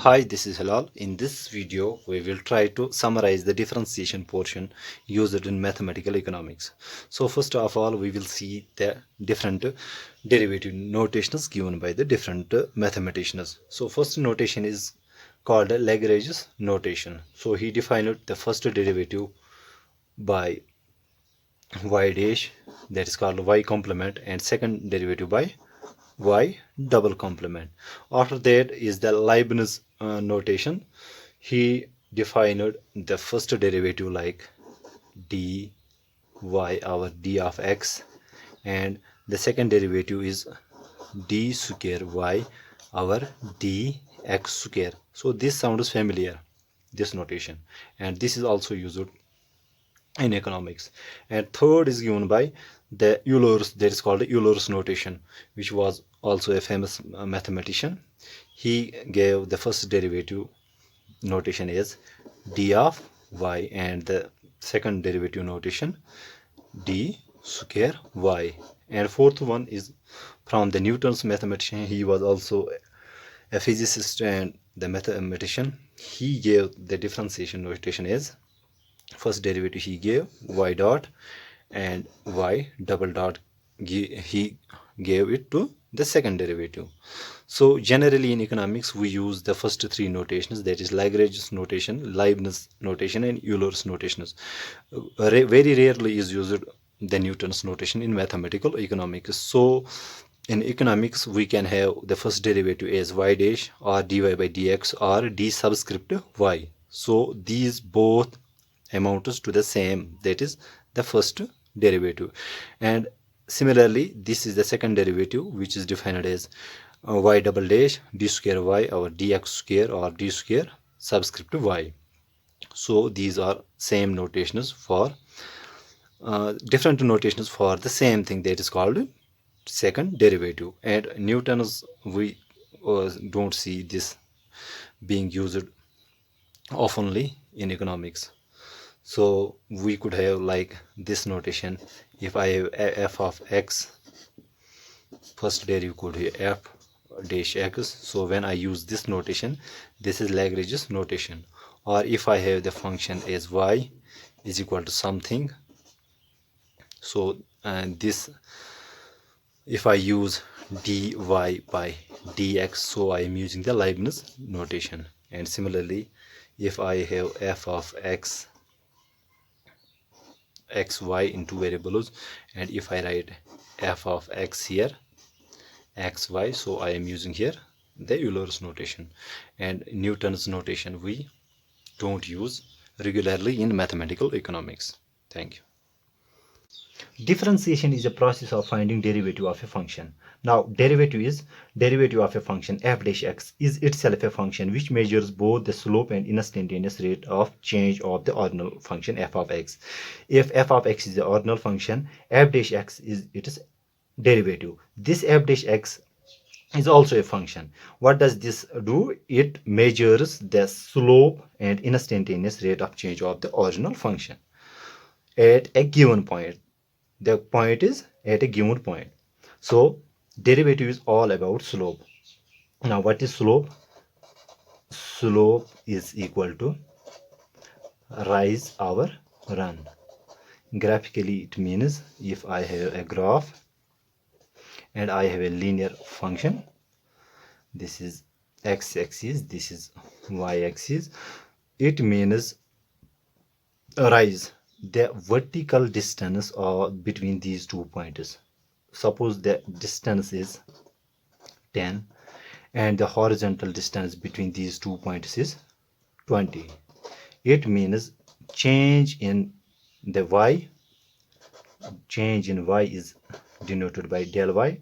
Hi, this is Halal. In this video, we will try to summarize the differentiation portion used in mathematical economics. So first of all, we will see the different derivative notations given by the different mathematicians. So first notation is called Lagrange's notation. So he defined the first derivative by y dash, that is called y complement, and second derivative by y double complement. After that is the Leibniz notation. He defined the first derivative like dy over d of x, and the second derivative is d square y over dx square. So this sounds familiar, this notation, and this is also used in economics. And third is given by the Euler's, that is called Euler's notation, which was also a famous mathematician. He gave the first derivative notation as d of y, and the second derivative notation d square y. And fourth one is from the Newton's mathematician. He was also a physicist and the mathematician. He gave the differentiation notation as first derivative he gave y dot, and y double dot he gave it to the second derivative. So generally in economics we use the first three notations, that is Lagrange's notation, Leibniz notation, and Euler's notations. Very rarely is used the Newton's notation in mathematical economics. So in economics we can have the first derivative as y dash or dy by dx or d subscript y. So these both amounts to the same, that is the first derivative. And similarly this is the second derivative, which is defined as y double dash d square y over dx square or d square subscript y. So these are same notations for different notations for the same thing, that is called second derivative. And Newton's we don't see this being used oftenly in economics. So we could have like this notation: if I have f of x, first derivative could be f dash x. So when I use this notation, this is Lagrange's notation. Or if I have the function as y is equal to something, so this, if I use dy by dx, so I am using the Leibniz notation. And similarly, if I have f of x xy in two variables, and if I write f of x here xy, so I am using here the Euler's notation. And Newton's notation we don't use regularly in mathematical economics. Thank you. Differentiation is a process of finding derivative of a function. Now, derivative of a function f dash x is itself a function which measures both the slope and instantaneous rate of change of the ordinal function f of x. If f of x is the ordinal function, f dash x is its derivative. This f dash x is also a function. What does this do? It measures the slope and instantaneous rate of change of the original function at a given point. The point is at a given point. So derivative is all about slope. Now what is slope? Slope is equal to rise over run. Graphically it means if I have a graph and I have a linear function, this is x-axis, this is y-axis, it means rise, the vertical distance between these 2 points. Suppose the distance is 10 and the horizontal distance between these 2 points is 20. It means change in the y, change in y is denoted by del y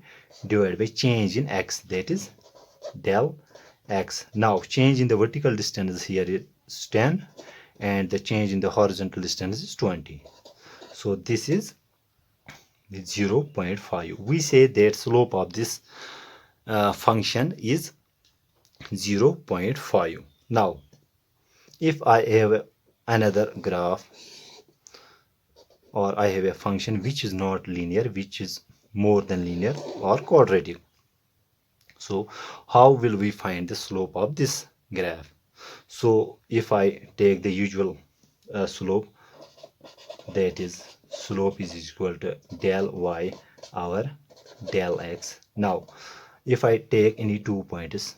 divided by change in x, that is del x. Now change in the vertical distance here is 10 and the change in the horizontal distance is 20. So this is 0.5. We say that slope of this function is 0.5. Now if I have another graph, or I have a function which is not linear, which is more than linear or quadratic, so how will we find the slope of this graph. So if I take the usual slope, that is slope is equal to del y over del x. Now if I take any 2 points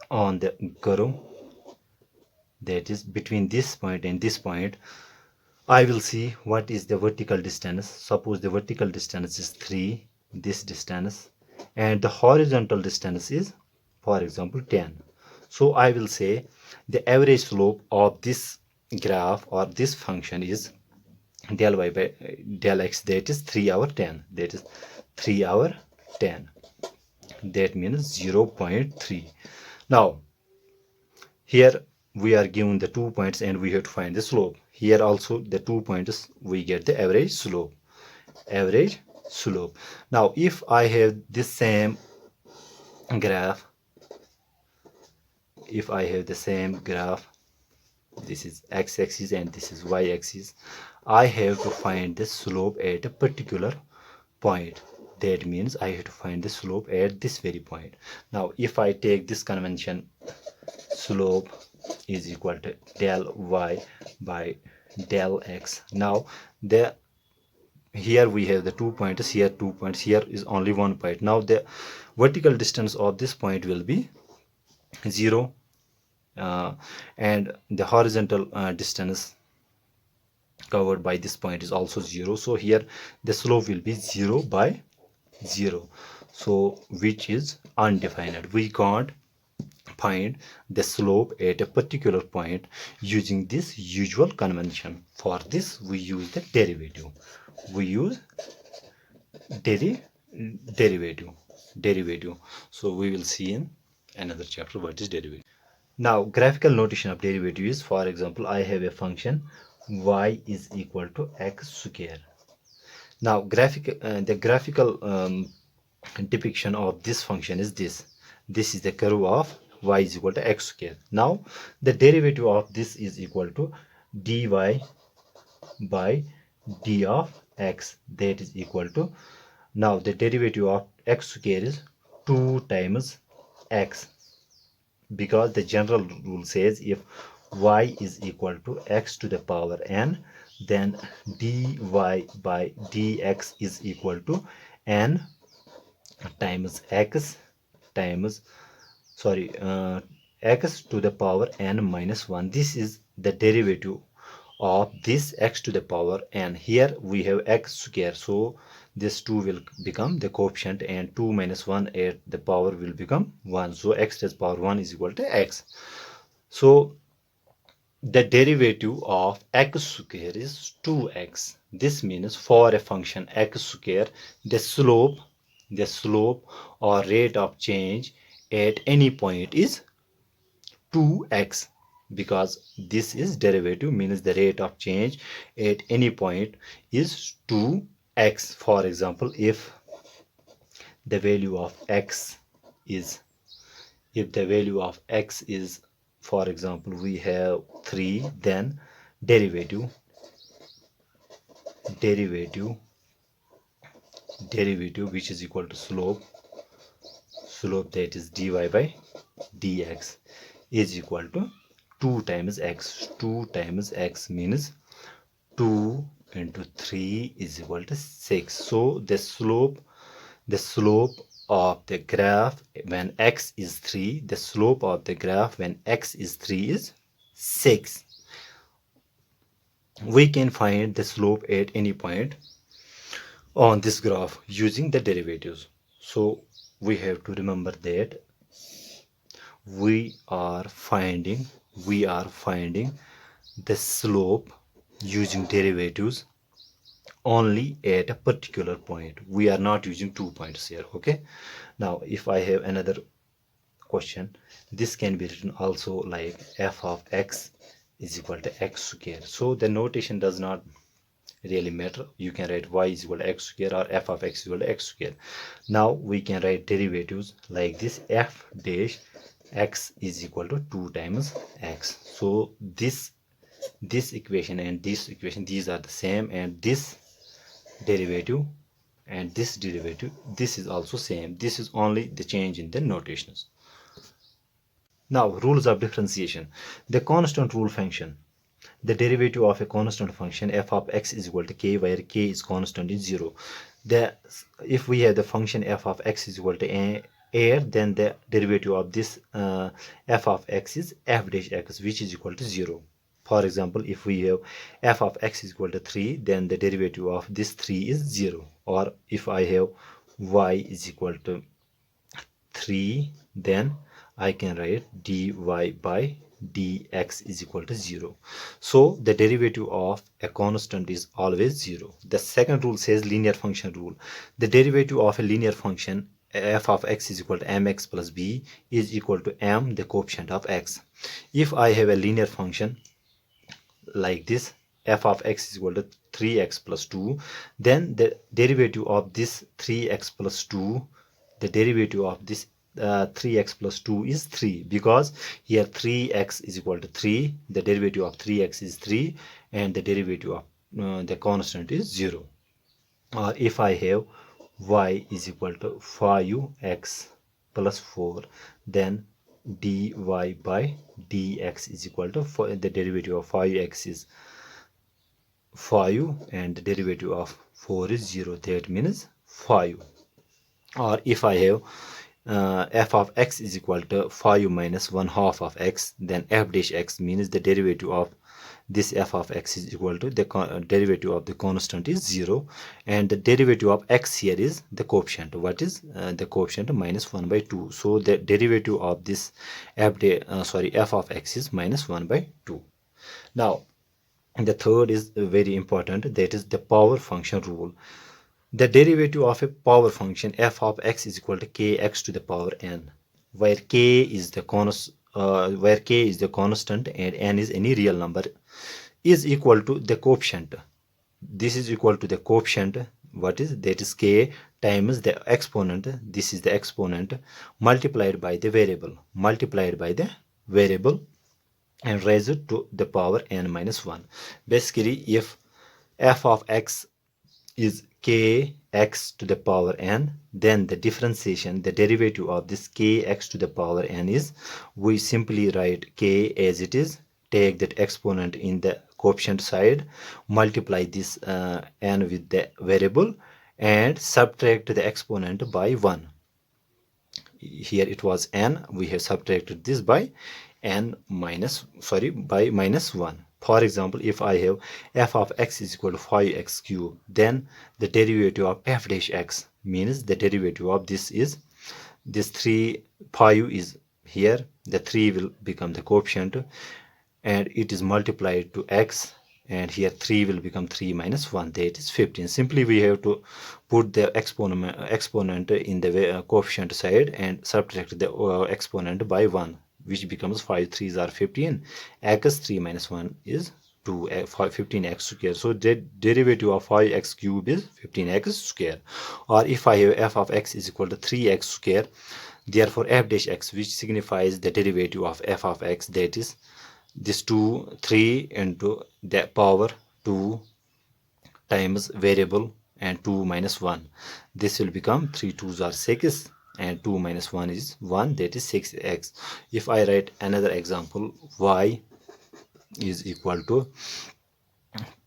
on the curve, that is between this point and this point, I will see what is the vertical distance. Suppose the vertical distance is 3, this distance, and the horizontal distance is, for example, 10. So I will say the average slope of this graph or this function is del y by del x, that is 3 over 10. That is 3 over 10. That means 0.3. Now here we are given the 2 points and we have to find the slope. Here also the 2 points we get the average slope. Average slope. Now if I have this same graph, if I have the same graph, this is x-axis and this is y-axis, I have to find the slope at a particular point. That means I have to find the slope at this very point. Now if I take this convention, slope is equal to del y by del x. Now the here we have the 2 points, here 2 points, here is only 1 point. Now the vertical distance of this point will be 0, and the horizontal distance covered by this point is also 0. So here the slope will be 0 by 0, so which is undefined. We can't find the slope at a particular point using this usual convention. For this we use the derivative. We use derivative. So we will see in another chapter what is derivative. Now graphical notation of derivative is, for example, I have a function y is equal to x square. Now the graphical depiction of this function is this. This is the curve of y is equal to x square. Now the derivative of this is equal to dy by d of x, that is equal to, now the derivative of x square is 2 times x, because the general rule says if y is equal to x to the power n, then dy by dx is equal to n times x times, x to the power n minus 1. This is the derivative of this x to the power n. Here we have x square, so this 2 will become the coefficient, and 2 minus 1 at the power will become 1. So x to the power 1 is equal to x. So the derivative of x square is 2x. This means for a function x square, the slope or rate of change at any point is 2x, because this is derivative, means the rate of change at any point is 2x. For example, if the value of x is, for example, we have 3, then derivative which is equal to slope, that is dy by dx is equal to 2 times x. 2 times x means 2 into 3 is equal to 6. So the slope of the graph when x is 3, the slope of the graph when x is 3 is 6. We can find the slope at any point on this graph using the derivatives. So we have to remember that we are finding the slope using derivatives only at a particular point. We are not using 2 points here. Okay, now if I have another question, this can be written also like f of x is equal to x square. So the notation does not really matter. You can write y is equal to x square or f of x is equal to x square. Now we can write derivatives like this: f dash x is equal to 2 times x. So this equation and this equation, these are the same, and this derivative and this derivative, this is also same. This is only the change in the notations. Now, rules of differentiation. The constant rule function. The derivative of a constant function f of x is equal to k, where k is constant is 0. If we have the function f of x is equal to a, then the derivative of this f of x is f dash x, which is equal to 0. For example, if we have f of x is equal to 3, then the derivative of this 3 is 0. Or if I have y is equal to 3, then I can write dy by dx is equal to 0. So the derivative of a constant is always 0. The second rule says linear function rule. The derivative of a linear function f of x is equal to mx plus b is equal to m, the coefficient of x. If I have a linear function like this, f of x is equal to 3x plus 2, then the derivative of this 3x plus 2, the derivative of this 3x plus 2 is 3, because here 3x is equal to 3, the derivative of 3x is 3, and the derivative of the constant is 0. Or if I have y is equal to 5x plus 4, then dy by dx is equal to the derivative of 5x is 5 and the derivative of 4 is 0, that means 5. Or if I have f of x is equal to 5 minus 1 half of x, then f dash x means the derivative of this f of x is equal to the derivative of the constant is 0, and the derivative of x here is the coefficient. What is the coefficient? Minus 1 by 2. So the derivative of this f of x is minus 1 by 2. Now, the third is very important, that is the power function rule. The derivative of a power function f of x is equal to kx to the power n, where k is the constant and n is any real number, is equal to the coefficient. This is equal to the coefficient. What is that? Is k times the exponent. This is the exponent multiplied by the variable, and raised to the power n minus 1. Basically, if f of x is kx to the power n, then the differentiation, the derivative of this kx to the power n is, we simply write k as it is, take that exponent in the coefficient side, multiply this n with the variable, and subtract the exponent by 1. Here it was n, we have subtracted this by by minus 1. For example, if I have f of x is equal to 5x cube, then the derivative of f dash x means the derivative of this is this 5 is here, the 3 will become the coefficient, and it is multiplied to x, and here 3 will become 3 minus 1, that is 15. Simply we have to put the exponent in the coefficient side and subtract the exponent by 1, which becomes 5 3s are 15, x 3 minus 1 is 2, 15x square. So the derivative of 5x cube is 15x square. Or if I have f of x is equal to 3x square, therefore f dash x, which signifies the derivative of f of x, that is this 3 into the power 2 times variable and 2 minus 1. This will become 3 2s are 6, and 2 minus 1 is 1, that is 6x. If I write another example, y is equal to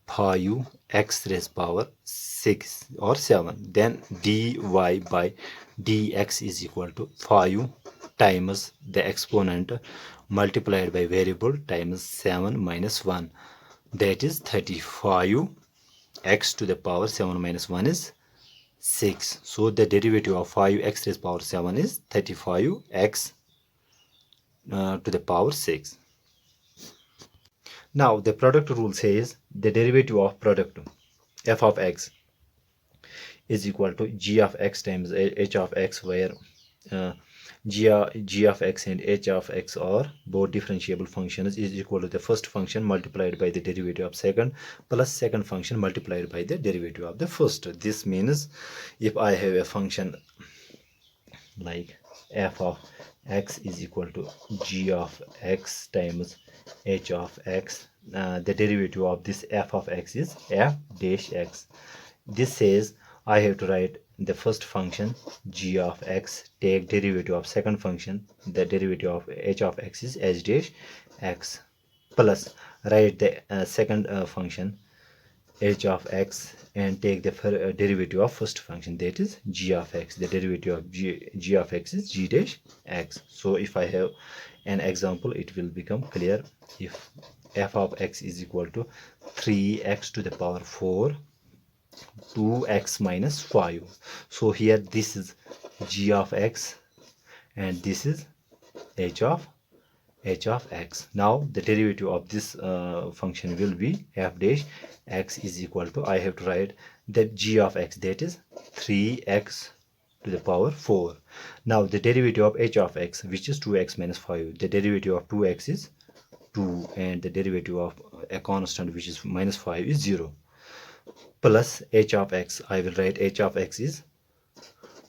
5x raised power 6 or 7, then dy by dx is equal to 5 times the exponent multiplied by variable times 7 minus 1, that is 35. X to the power 7 minus 1 is 6. So the derivative of 5x raised power 7 is 35x to the power 6. Now the product rule says the derivative of product f of x is equal to g of x times h of x, where g of x and h of x are both differentiable functions, is equal to the first function multiplied by the derivative of second plus second function multiplied by the derivative of the first. This means if I have a function like f of x is equal to g of x times h of x, the derivative of this f of x is f dash x. This says I have to write the first function g of x, take derivative of second function, the derivative of h of x is h dash x, plus write the second function h of x and take the derivative of first function, that is g of x. The derivative of g of x is g dash x. So if I have an example, it will become clear. If f of x is equal to 3x to the power 4, 2x minus 5. So here this is g of x and this is h of x. Now the derivative of this function will be f dash x is equal to, I have to write the g of x, that is 3x to the power 4. Now the derivative of h of x, which is 2x minus 5, the derivative of 2x is 2 and the derivative of a constant which is minus 5 is 0, plus h of x. I will write h of x is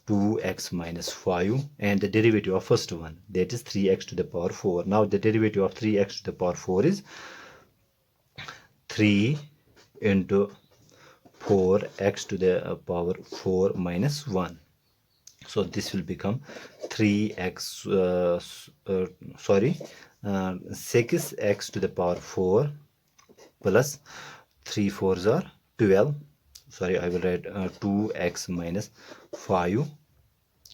2x minus 5 and the derivative of first one, that is 3x to the power 4. Now the derivative of 3x to the power 4 is 3 into 4x to the power 4 minus 1. So this will become 3x 6x to the power 4 plus 3 4s are 12. Sorry, I will write 2x minus 5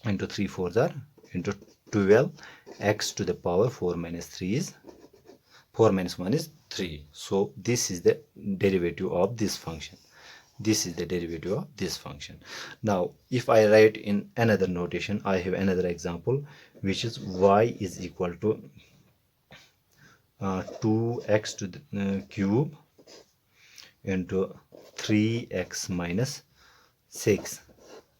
into 3 4s are into 12, x to the power 4 minus 3 is 4 minus 1 is 3. So this is the derivative of this function. This is the derivative of this function. Now if I write in another notation, I have another example which is y is equal to 2x to the cube into 3x minus 6.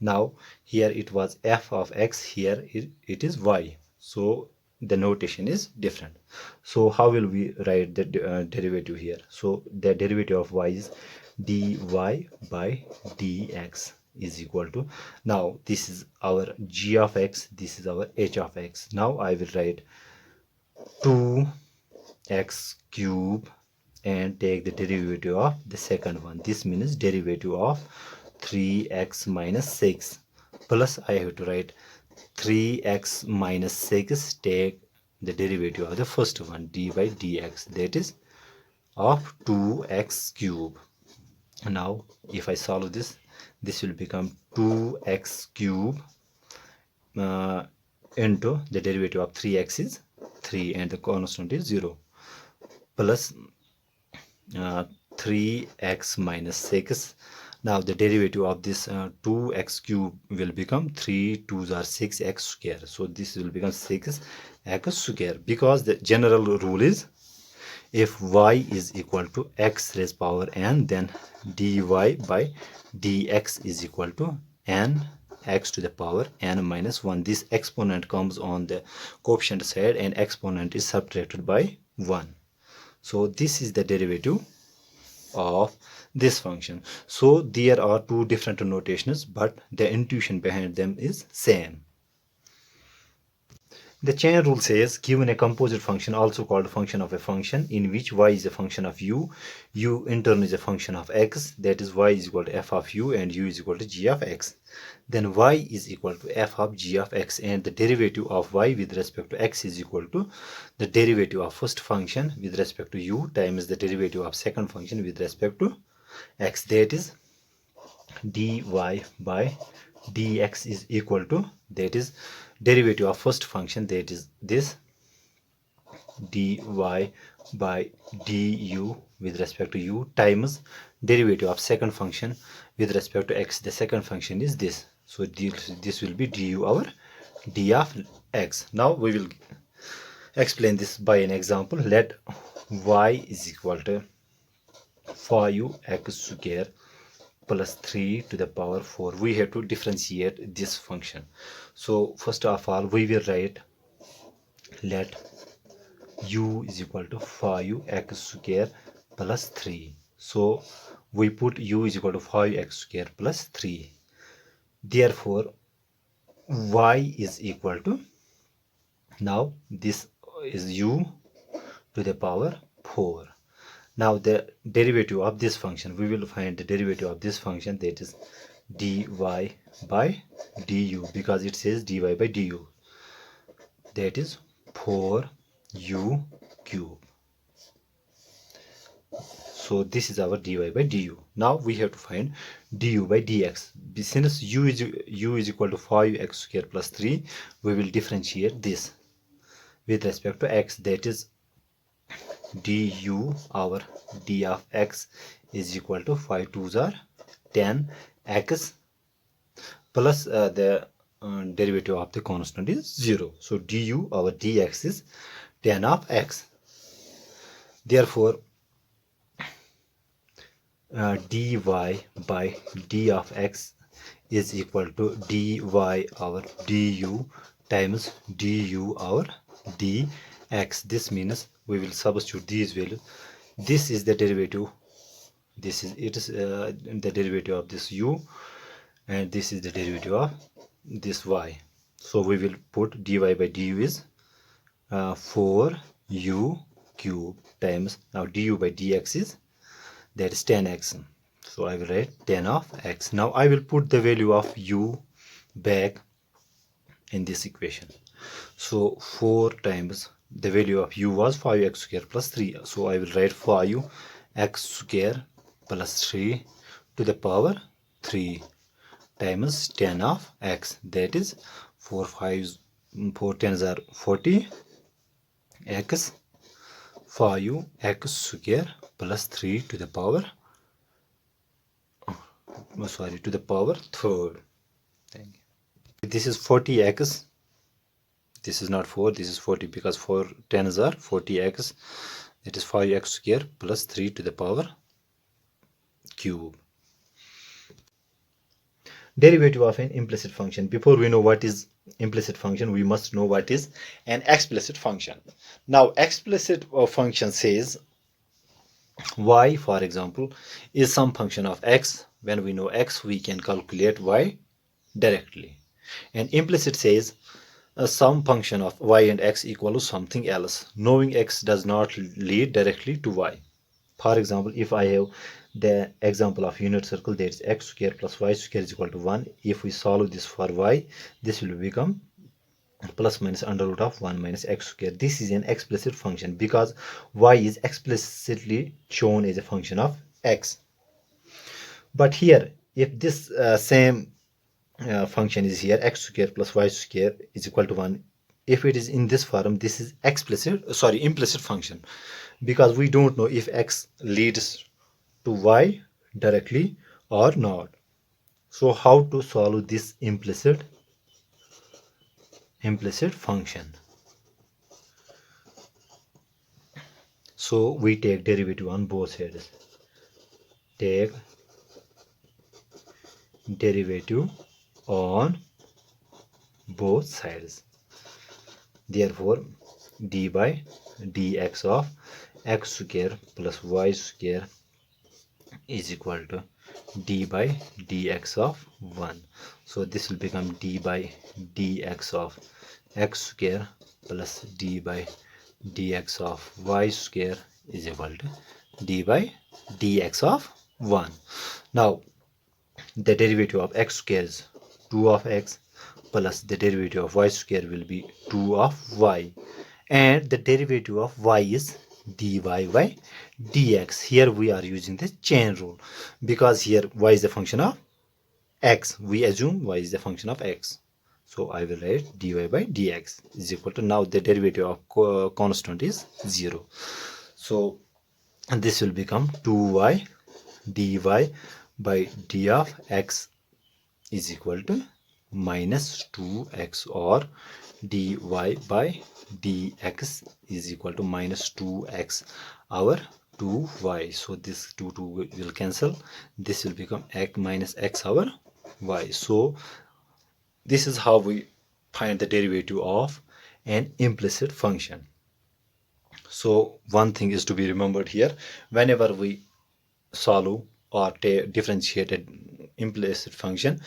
Now here it was f of x, here it is y, so the notation is different. So how will we write the derivative here? So the derivative of y is dy by dx is equal to, now this is our g of x, this is our h of x. Now I will write 2x cube and take the derivative of the second one. This means derivative of 3x minus 6, plus I have to write 3x minus 6, take the derivative of the first one, d by dx, that is of 2x cube. Now if I solve this, this will become 2x cube into the derivative of 3x is 3 and the constant is 0, plus 3x minus 6. Now the derivative of this 2x cube will become 3 2s are 6x square. So this will become 6x square, because the general rule is if y is equal to x raised power n, then dy by dx is equal to n x to the power n minus 1. This exponent comes on the coefficient side and exponent is subtracted by 1. So this is the derivative of this function. So there are two different notations, but the intuition behind them is same. The chain rule says, given a composite function also called function of a function in which y is a function of u in turn is a function of x, that is y is equal to f of u and u is equal to g of x, then y is equal to f of g of x, and the derivative of y with respect to x is equal to the derivative of first function with respect to u times the derivative of second function with respect to x, that is dy by dx is equal to, that is derivative of first function, that is this dy by du with respect to u times derivative of second function with respect to x. The second function is this, so this will be du over d of x. Now we will explain this by an example. Let y is equal to 5x square plus 3 to the power 4. We have to differentiate this function. So first of all, we will write let u is equal to 5x square plus 3. So we put u is equal to 5x square plus 3. Therefore y is equal to, now this is u to the power 4. Now the derivative of this function, we will find the derivative of this function, that is dy by du, because it says dy by du, that is 4u cube. So this is our dy by du. Now we have to find du by dx. Since u is equal to 5x square plus 3, we will differentiate this with respect to x, that is du, our d of x is equal to 5 2s are 10 x plus the derivative of the constant is 0. So du, our dx is 10 of x. Therefore dy by d of x is equal to dy our du times du our dx. This means we will substitute these values. This is the derivative, this is the derivative of this u, and this is the derivative of this y. So we will put dy by du is 4u cube times, now du by dx is, that is 10x. So I will write 10 of x. Now I will put the value of u back in this equation. So 4 times the value of u was 5x square plus 3. So I will write 5x square plus 3 to the power 3 times 10 of x, that is 4 5s 4 10s are 40 x 5x square plus 3 to the power to the power third. Thank you. This is 40x, this is not 4, this is 40, because 4 10s are 40x, it is 5x square plus 3 to the power cube. Derivative of an implicit function. Before we know what is implicit function, we must know what is an explicit function. Now explicit function says y, for example, is some function of x. When we know x, we can calculate y directly. And implicit says some function of y and x equal to something else. Knowing x does not lead directly to y. For example, if I have the example of unit circle, that is x square plus y square is equal to 1. If we solve this for y, this will become plus minus under root of 1 minus x square. This is an explicit function because y is explicitly shown as a function of x. But here, if this same function is here, x square plus y square is equal to 1, if it is in this form, this is implicit function, because we don't know if x leads to y directly or not. So how to solve this implicit function? So we take derivative on both sides. Take derivative on both sides. Therefore d by dx of x square plus y square is equal to d by dx of 1. So this will become d by dx of x square plus d by dx of y square is equal to d by dx of 1. Now the derivative of x square is 2 of x plus the derivative of y square will be 2 of y, and the derivative of y is dy by dx. Here we are using the chain rule because here y is a function of x. We assume y is a function of x. So I will write dy by dx is equal to, now the derivative of constant is 0. So this will become 2y dy by d of x is equal to minus 2x, or dy by dx is equal to minus 2x our 2y. So this 2 will cancel, this will become x minus x our y. So this is how we find the derivative of an implicit function. So one thing is to be remembered here: whenever we solve or differentiate an implicit function,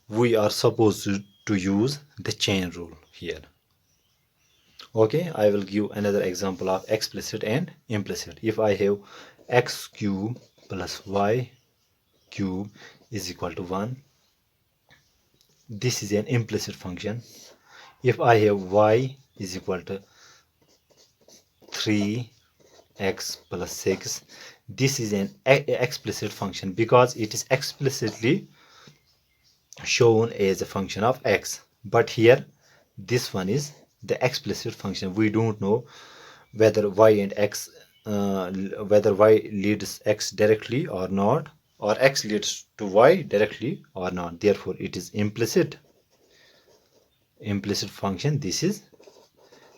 we are supposed to use the chain rule here. Okay, I will give another example of explicit and implicit. If I have x cube plus y cube is equal to 1, this is an implicit function. If I have y is equal to 3x plus 6, this is an explicit function because it is explicitly shown as a function of x. But here this one is the explicit function. We don't know whether y and x whether y leads x directly or not, or x leads to y directly or not. Therefore it is implicit function. This is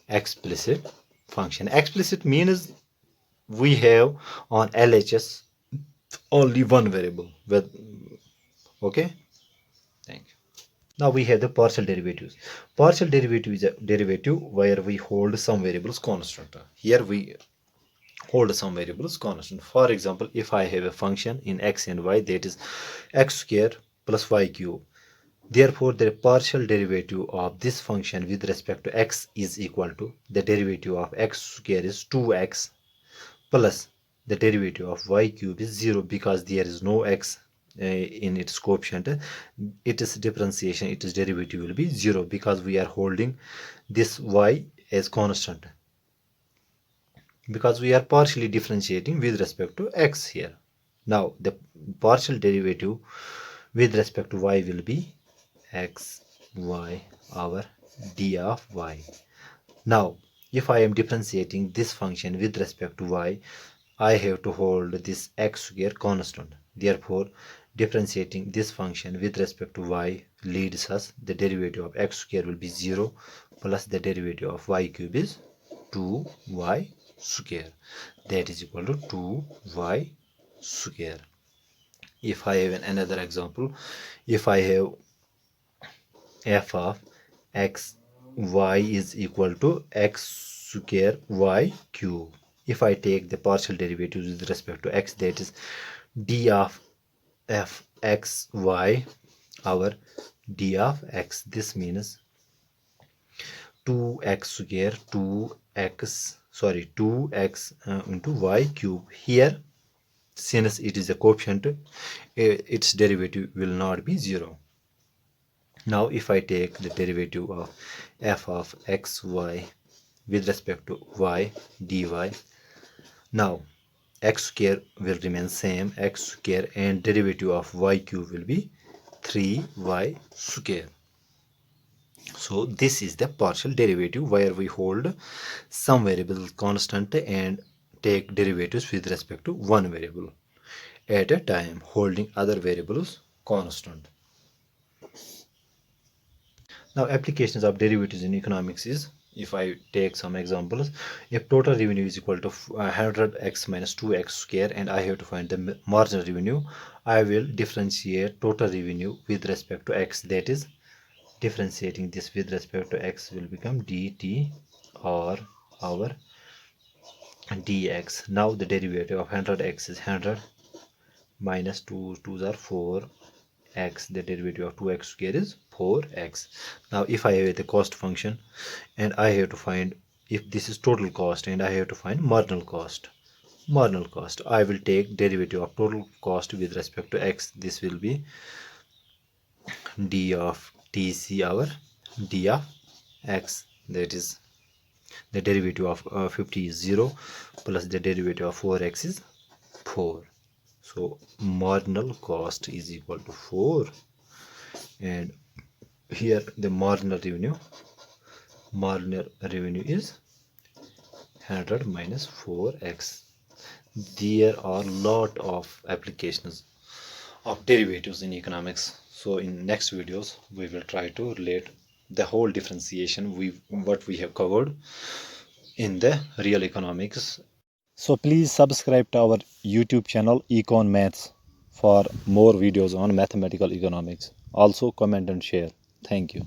explicit function. Explicit means we have on LHS only one variable with, okay, thank you. Now we have the partial derivatives. Partial derivative is a derivative where we hold some variables constant. Here we hold some variables constant. For example, if I have a function in x and y, that is x square plus y cube. Therefore, the partial derivative of this function with respect to x is equal to the derivative of x square is 2x plus the derivative of y cube is 0 because there is no x in its coefficient. It is differentiation, its derivative will be 0 because we are holding this y as constant, because we are partially differentiating with respect to x here. Now the partial derivative with respect to y will be x y over d of y. Now if I am differentiating this function with respect to y, I have to hold this x square constant. Therefore differentiating this function with respect to y leads us the derivative of x square will be 0 plus the derivative of y cube is 2y square, that is equal to 2y square. If I have another example, if I have f of x y is equal to x square y cube, if I take the partial derivatives with respect to x, that is d of f x y over d of x. This means 2x square 2x into y cube. Here since it is a coefficient, its derivative will not be 0. Now if I take the derivative of f of xy with respect to y dy, now x square will remain same, x square, and derivative of y cube will be 3y square. So this is the partial derivative where we hold some variable constant and take derivatives with respect to one variable at a time, holding other variables constant. Now applications of derivatives in economics is, if I take some examples, if total revenue is equal to 100x minus 2x square and I have to find the marginal revenue, I will differentiate total revenue with respect to x. That is, differentiating this with respect to x will become dt or our dx. Now the derivative of 100x is 100 minus 2 2s are 4 x, the derivative of 2x square is 4x. Now if I have the cost function and I have to find, if this is total cost and I have to find marginal cost, I will take derivative of total cost with respect to x. This will be d of tc over d of x, that is the derivative of 50 is 0 plus the derivative of 4x is 4. So marginal cost is equal to 4, and here the marginal revenue is 100 minus 4x. There are lot of applications of derivatives in economics. So in next videos we will try to relate the whole differentiation what we have covered in the real economics. So please subscribe to our YouTube channel Econ Maths for more videos on mathematical economics. Also comment and share. Thank you.